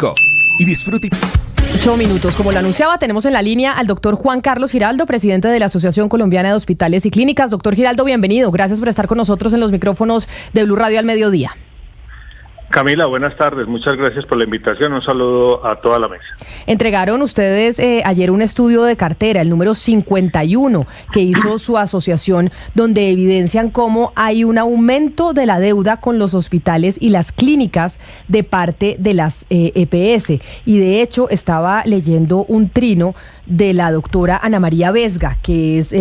rico y disfrute. 8 minutos. Como lo anunciaba, tenemos en la línea al doctor Juan Carlos Giraldo, presidente de la Asociación Colombiana de Hospitales y Clínicas. Doctor Giraldo, bienvenido. Gracias por estar con nosotros en los micrófonos de Blue Radio al mediodía. Camila, buenas tardes. Muchas gracias por la invitación. Un saludo a toda la mesa. Entregaron ustedes ayer un estudio de cartera, el número 51, que hizo su asociación, donde evidencian cómo hay un aumento de la deuda con los hospitales y las clínicas de parte de las EPS. Y de hecho, estaba leyendo un trino de la doctora Ana María Vesga, que es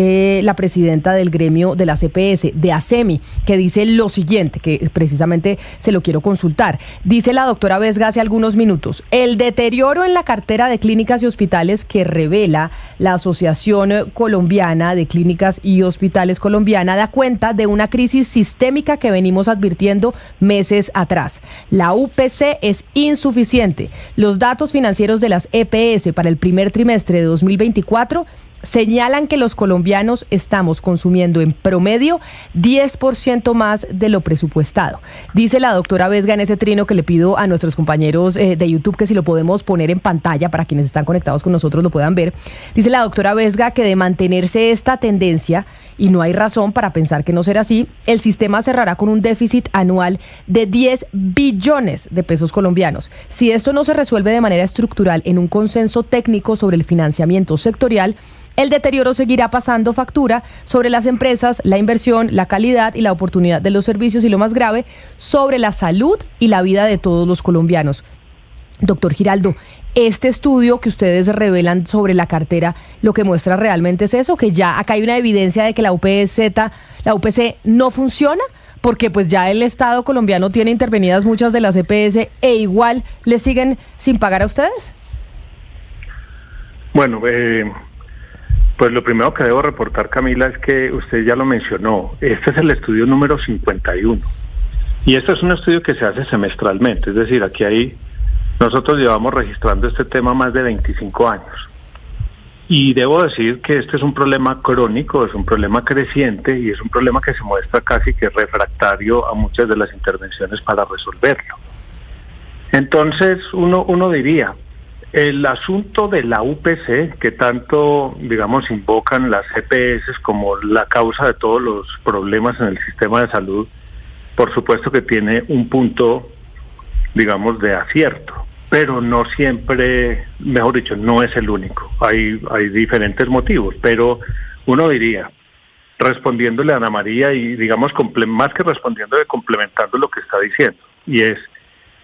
la presidenta del gremio de las EPS, de ASEMI, que dice lo siguiente, que precisamente se lo quiero consultar. Dice la doctora Vesga hace algunos minutos: el deterioro en la cartera de clínicas y hospitales que revela la Asociación Colombiana de Clínicas y Hospitales Colombiana da cuenta de una crisis sistémica que venimos advirtiendo meses atrás. La UPC es insuficiente. Los datos financieros de las EPS para el primer trimestre de 2024 señalan que los colombianos estamos consumiendo en promedio 10% más de lo presupuestado. Dice la doctora Vesga en ese trino, que le pido a nuestros compañeros de YouTube que si lo podemos poner en pantalla para quienes están conectados con nosotros lo puedan ver. Dice la doctora Vesga que de mantenerse esta tendencia, y no hay razón para pensar que no será así, el sistema cerrará con un déficit anual de 10 billones de pesos colombianos. Si esto no se resuelve de manera estructural en un consenso técnico sobre el financiamiento sectorial, el deterioro seguirá pasando factura sobre las empresas, la inversión, la calidad y la oportunidad de los servicios, y lo más grave, sobre la salud y la vida de todos los colombianos. Doctor Giraldo, este estudio que ustedes revelan sobre la cartera, lo que muestra realmente es eso, que ya acá hay una evidencia de que la UPC no funciona, porque pues ya el Estado colombiano tiene intervenidas muchas de las EPS e igual le siguen sin pagar a ustedes. Bueno, pues lo primero que debo reportar, Camila, es que usted ya lo mencionó. Este es el estudio número 51. Y este es un estudio que se hace semestralmente. Es decir, nosotros llevamos registrando este tema más de 25 años. Y debo decir que este es un problema crónico, es un problema creciente y es un problema que se muestra casi que refractario a muchas de las intervenciones para resolverlo. Entonces, uno diría, el asunto de la UPC, que tanto, digamos, invocan las EPS como la causa de todos los problemas en el sistema de salud, por supuesto que tiene un punto, digamos, de acierto, pero no siempre, mejor dicho, no es el único. Hay diferentes motivos, pero uno diría, respondiéndole a Ana María y, digamos, más que respondiéndole, complementando lo que está diciendo,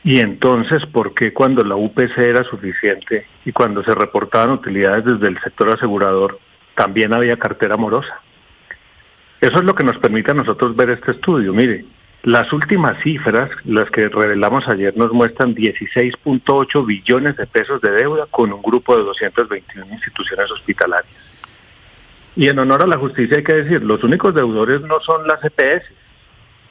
y entonces, ¿por qué cuando la UPC era suficiente y cuando se reportaban utilidades desde el sector asegurador también había cartera morosa? Eso es lo que nos permite a nosotros ver este estudio. Mire, las últimas cifras, las que revelamos ayer, nos muestran 16.8 billones de pesos de deuda con un grupo de 221 instituciones hospitalarias. Y en honor a la justicia hay que decir, los únicos deudores no son las EPS.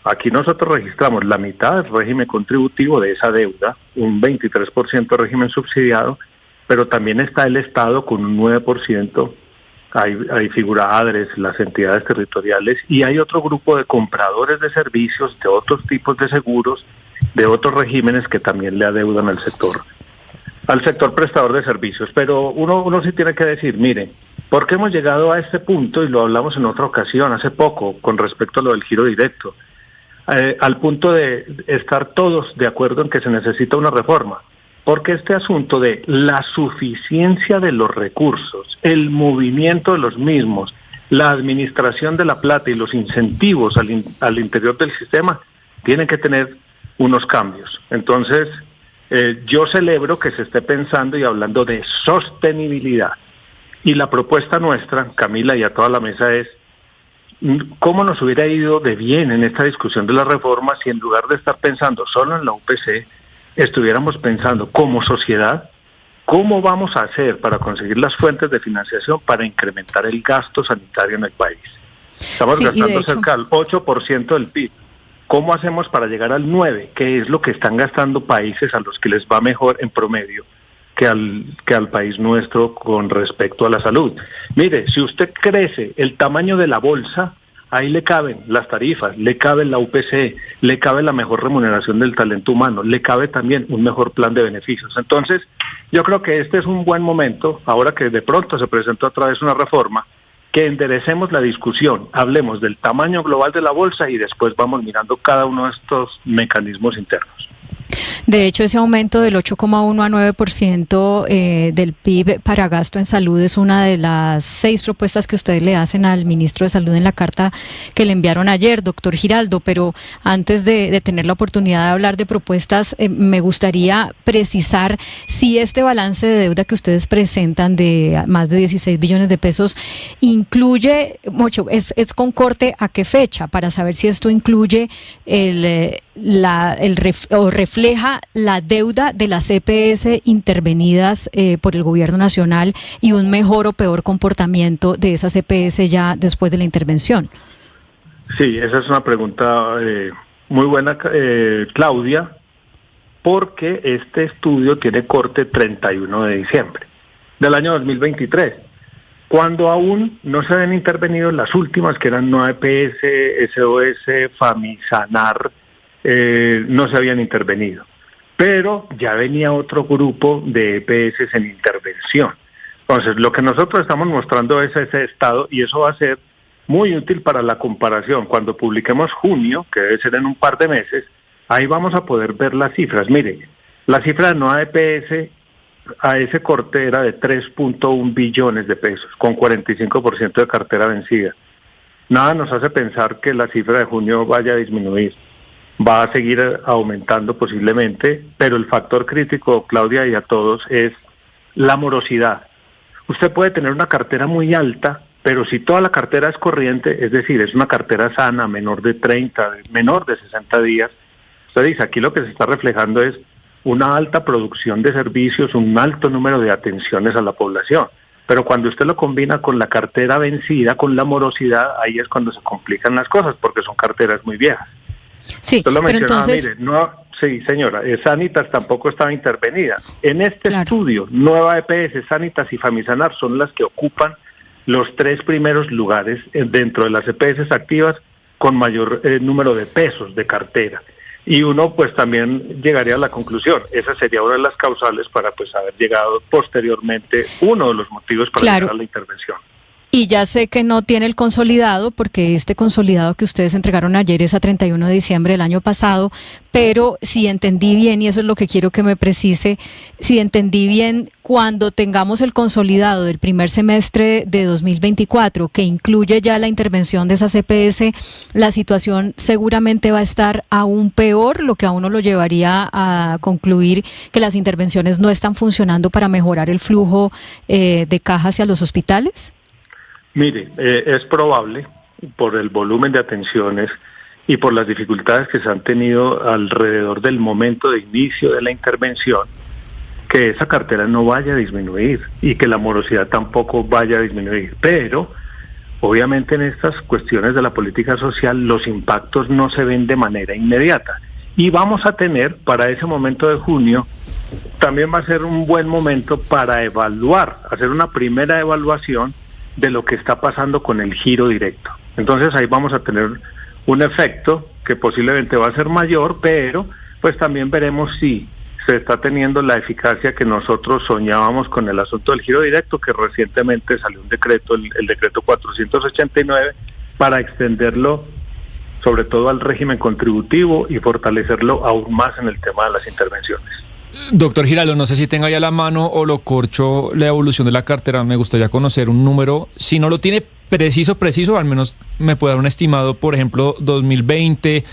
Aquí nosotros registramos la mitad del régimen contributivo de esa deuda, un 23% de régimen subsidiado, pero también está el Estado con un 9%, hay figura ADRES, las entidades territoriales, y hay otro grupo de compradores de servicios, de otros tipos de seguros, de otros regímenes que también le adeudan al sector prestador de servicios. Pero uno sí tiene que decir, mire, ¿por qué hemos llegado a este punto? Y lo hablamos en otra ocasión, hace poco, con respecto a lo del giro directo. Al punto de estar todos de acuerdo en que se necesita una reforma, porque este asunto de la suficiencia de los recursos, el movimiento de los mismos, la administración de la plata y los incentivos al interior del sistema tienen que tener unos cambios. Entonces, yo celebro que se esté pensando y hablando de sostenibilidad. Y la propuesta nuestra, Camila, y a toda la mesa es, ¿cómo nos hubiera ido de bien en esta discusión de la reforma si en lugar de estar pensando solo en la UPC, estuviéramos pensando como sociedad, cómo vamos a hacer para conseguir las fuentes de financiación para incrementar el gasto sanitario en el país? Estamos gastando cerca del 8% del PIB. ¿Cómo hacemos para llegar al 9%, que es lo que están gastando países a los que les va mejor en promedio que al país nuestro con respecto a la salud? Mire, si usted crece el tamaño de la bolsa, ahí le caben las tarifas, le cabe la UPC, le cabe la mejor remuneración del talento humano, le cabe también un mejor plan de beneficios. Entonces, yo creo que este es un buen momento, ahora que de pronto se presentó otra vez una reforma, que enderecemos la discusión, hablemos del tamaño global de la bolsa y después vamos mirando cada uno de estos mecanismos internos. De hecho, ese aumento del 8,1 a 9% del PIB para gasto en salud es una de las 6 propuestas que ustedes le hacen al ministro de Salud en la carta que le enviaron ayer, doctor Giraldo. Pero antes de tener la oportunidad de hablar de propuestas, me gustaría precisar si este balance de deuda que ustedes presentan de más de 16 billones de pesos incluye, es con corte a qué fecha, para saber si esto incluye o refleja la deuda de las EPS intervenidas por el gobierno nacional y un mejor o peor comportamiento de esas EPS ya después de la intervención. Sí, esa es una pregunta muy buena, Claudia, porque este estudio tiene corte 31 de diciembre del año 2023, cuando aún no se habían intervenido las últimas, que eran NOA EPS, SOS, Famisanar, no se habían intervenido. Pero ya venía otro grupo de EPS en intervención. Entonces, lo que nosotros estamos mostrando es ese estado, y eso va a ser muy útil para la comparación. Cuando publiquemos junio, que debe ser en un par de meses, ahí vamos a poder ver las cifras. Mire, la cifra de NOA EPS a ese corte era de 3.1 billones de pesos, con 45% de cartera vencida. Nada nos hace pensar que la cifra de junio vaya a disminuir. Va a seguir aumentando posiblemente, pero el factor crítico, Claudia, y a todos, es la morosidad. Usted puede tener una cartera muy alta, pero si toda la cartera es corriente, es decir, es una cartera sana, menor de 30, menor de 60 días, usted dice, aquí lo que se está reflejando es una alta producción de servicios, un alto número de atenciones a la población. Pero cuando usted lo combina con la cartera vencida, con la morosidad, ahí es cuando se complican las cosas, porque son carteras muy viejas. Sí, usted lo pero entonces... mire, no, sí, señora, Sanitas tampoco estaba intervenida. En este estudio, Nueva EPS, Sanitas y Famisanar son las que ocupan los 3 primeros lugares dentro de las EPS activas con mayor número de pesos de cartera. Y uno pues también llegaría a la conclusión, esa sería una de las causales para pues haber llegado posteriormente, uno de los motivos para llegar a la intervención. Y ya sé que no tiene el consolidado, porque este consolidado que ustedes entregaron ayer es a 31 de diciembre del año pasado, pero si entendí bien, y eso es lo que quiero que me precise, si entendí bien, cuando tengamos el consolidado del primer semestre de 2024, que incluye ya la intervención de esas EPS, la situación seguramente va a estar aún peor, lo que a uno lo llevaría a concluir que las intervenciones no están funcionando para mejorar el flujo de caja hacia los hospitales. Mire, es probable, por el volumen de atenciones y por las dificultades que se han tenido alrededor del momento de inicio de la intervención, que esa cartera no vaya a disminuir y que la morosidad tampoco vaya a disminuir. Pero, obviamente en estas cuestiones de la política social, los impactos no se ven de manera inmediata. Y vamos a tener, para ese momento de junio, también va a ser un buen momento para evaluar, hacer una primera evaluación de lo que está pasando con el giro directo. Entonces ahí vamos a tener un efecto que posiblemente va a ser mayor, pero pues también veremos si se está teniendo la eficacia que nosotros soñábamos con el asunto del giro directo, que recientemente salió un decreto, el decreto 489, para extenderlo sobre todo al régimen contributivo y fortalecerlo aún más en el tema de las intervenciones. Doctor Giraldo, no sé si tenga ya la mano o lo corcho la evolución de la cartera. Me gustaría conocer un número. Si no lo tiene preciso, al menos me puede dar un estimado, por ejemplo, 2020,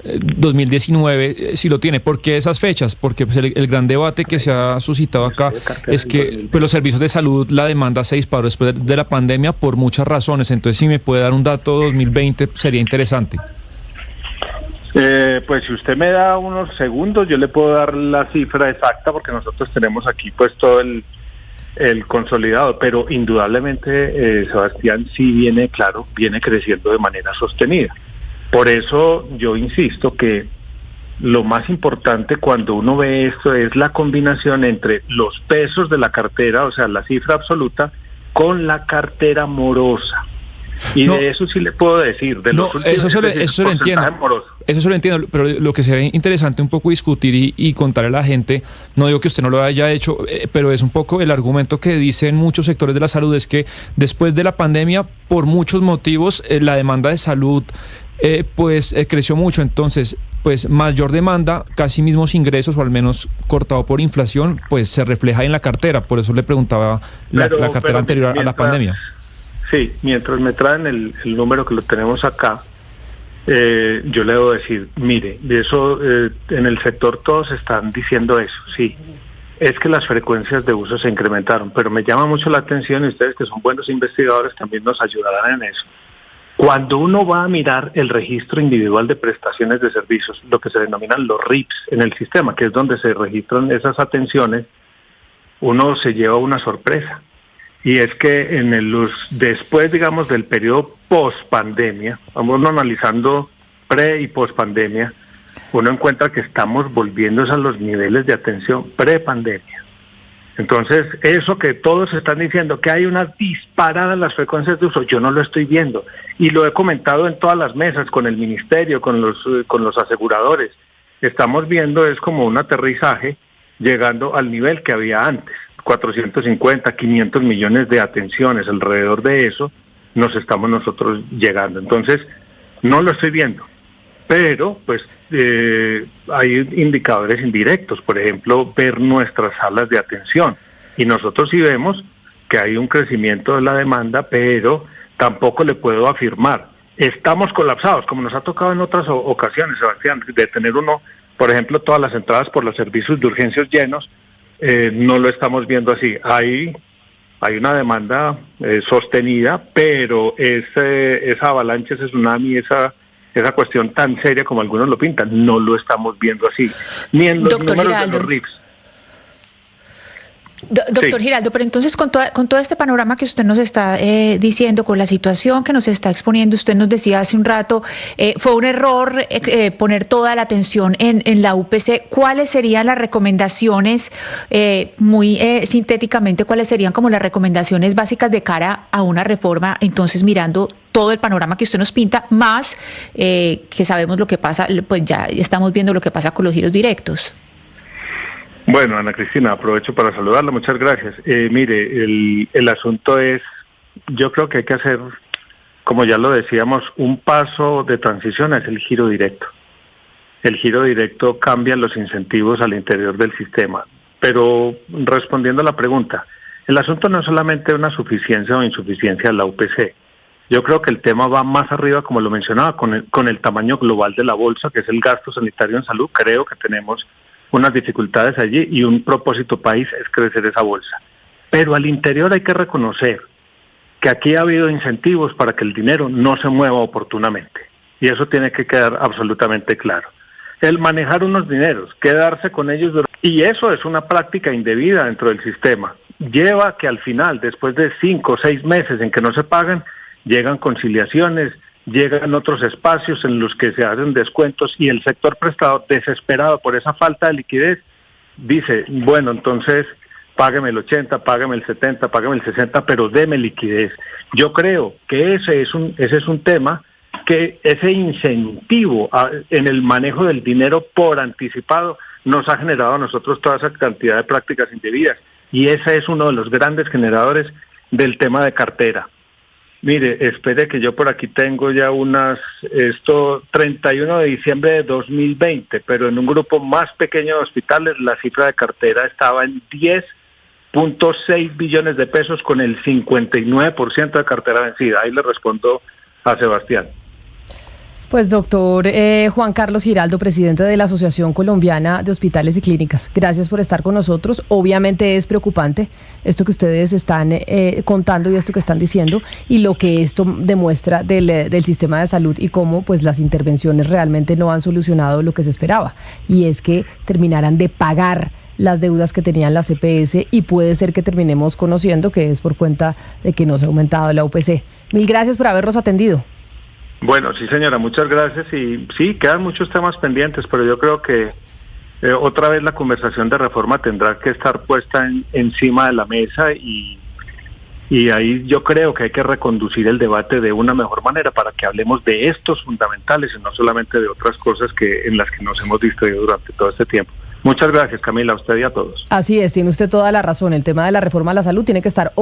2019, si lo tiene. ¿Por qué esas fechas? Porque pues, el gran debate que se ha suscitado acá es que pues, los servicios de salud, la demanda se disparó después de la pandemia por muchas razones. Entonces, si me puede dar un dato 2020, sería interesante. Pues si usted me da unos segundos, yo le puedo dar la cifra exacta, porque nosotros tenemos aquí pues todo el consolidado, pero indudablemente, Sebastián, sí viene creciendo de manera sostenida. Por eso yo insisto que lo más importante cuando uno ve esto es la combinación entre los pesos de la cartera, o sea, la cifra absoluta, con la cartera morosa. Y de eso sí le puedo decir. De los últimos, eso lo entiendo. Eso se lo entiendo, pero lo que sería interesante un poco discutir y contarle a la gente, no digo que usted no lo haya hecho, pero es un poco el argumento que dicen muchos sectores de la salud, es que después de la pandemia, por muchos motivos, la demanda de salud creció mucho. Entonces, pues mayor demanda, casi mismos ingresos, o al menos cortado por inflación, pues se refleja en la cartera. Por eso le preguntaba la cartera anterior a la pandemia. Sí, mientras me traen el número que lo tenemos acá, yo le debo decir, mire, de eso en el sector todos están diciendo eso, sí, es que las frecuencias de uso se incrementaron, pero me llama mucho la atención, y ustedes que son buenos investigadores también nos ayudarán en eso. Cuando uno va a mirar el registro individual de prestaciones de servicios, lo que se denominan los RIPs en el sistema, que es donde se registran esas atenciones, uno se lleva una sorpresa. Y es que después, digamos, del periodo post-pandemia, vamos analizando pre- y post-pandemia, uno encuentra que estamos volviéndose a los niveles de atención pre-pandemia. Entonces, eso que todos están diciendo, que hay una disparada en las frecuencias de uso, yo no lo estoy viendo. Y lo he comentado en todas las mesas, con el ministerio, con los aseguradores. Estamos viendo, es como un aterrizaje llegando al nivel que había antes. 450, 500 millones de atenciones, alrededor de eso nos estamos nosotros llegando. Entonces, no lo estoy viendo, pero pues hay indicadores indirectos, por ejemplo, ver nuestras salas de atención, y nosotros sí vemos que hay un crecimiento de la demanda, pero tampoco le puedo afirmar, estamos colapsados, como nos ha tocado en otras ocasiones, Sebastián, de tener uno, por ejemplo, todas las entradas por los servicios de urgencias llenos. No lo estamos viendo así. Hay una demanda sostenida, pero esa avalancha, ese tsunami, esa cuestión tan seria como algunos lo pintan, no lo estamos viendo así. Ni en los Doctor números Giraldo. de los RIPs. Doctor Sí. Giraldo, pero entonces con todo este panorama que usted nos está diciendo, con la situación que nos está exponiendo, usted nos decía hace un rato, fue un error poner toda la atención en la UPC. ¿Cuáles serían las recomendaciones, muy sintéticamente, cuáles serían como las recomendaciones básicas de cara a una reforma, entonces mirando todo el panorama que usted nos pinta, más que sabemos lo que pasa, pues ya estamos viendo lo que pasa con los giros directos? Bueno, Ana Cristina, aprovecho para saludarla, muchas gracias. Mire, el asunto es, yo creo que hay que hacer, como ya lo decíamos, un paso de transición es el giro directo. El giro directo cambia los incentivos al interior del sistema. Pero respondiendo a la pregunta, el asunto no es solamente una suficiencia o insuficiencia de la UPC. Yo creo que el tema va más arriba, como lo mencionaba, con el tamaño global de la bolsa, que es el gasto sanitario en salud. Creo que tenemos unas dificultades allí, y un propósito país es crecer esa bolsa. Pero al interior hay que reconocer que aquí ha habido incentivos para que el dinero no se mueva oportunamente, y eso tiene que quedar absolutamente claro. El manejar unos dineros, quedarse con ellos, y eso es una práctica indebida dentro del sistema. Lleva que al final, después de 5 o 6 meses en que no se pagan, llegan conciliaciones, llegan otros espacios en los que se hacen descuentos, y el sector prestador, desesperado por esa falta de liquidez, dice, bueno, entonces págame el 80, págame el 70, págame el 60, pero deme liquidez. Yo creo que ese es un tema, que ese incentivo en el manejo del dinero por anticipado nos ha generado a nosotros toda esa cantidad de prácticas indebidas, y ese es uno de los grandes generadores del tema de cartera. Mire, espere que yo por aquí tengo ya 31 de diciembre de 2020, pero en un grupo más pequeño de hospitales la cifra de cartera estaba en 10.6 billones de pesos, con el 59% de cartera vencida. Ahí le respondo a Sebastián. Pues doctor Juan Carlos Giraldo, presidente de la Asociación Colombiana de Hospitales y Clínicas, gracias por estar con nosotros. Obviamente es preocupante esto que ustedes están contando y esto que están diciendo, y lo que esto demuestra del sistema de salud, y cómo pues las intervenciones realmente no han solucionado lo que se esperaba, y es que terminaran de pagar las deudas que tenían las EPS, y puede ser que terminemos conociendo que es por cuenta de que no se ha aumentado la UPC. Mil gracias por habernos atendido. Bueno, sí señora, muchas gracias, y sí, quedan muchos temas pendientes, pero yo creo que otra vez la conversación de reforma tendrá que estar puesta encima de la mesa, y Y ahí yo creo que hay que reconducir el debate de una mejor manera para que hablemos de estos fundamentales y no solamente de otras cosas en las que nos hemos distraído durante todo este tiempo. Muchas gracias, Camila, a usted y a todos. Así es, tiene usted toda la razón. El tema de la reforma a la salud tiene que estar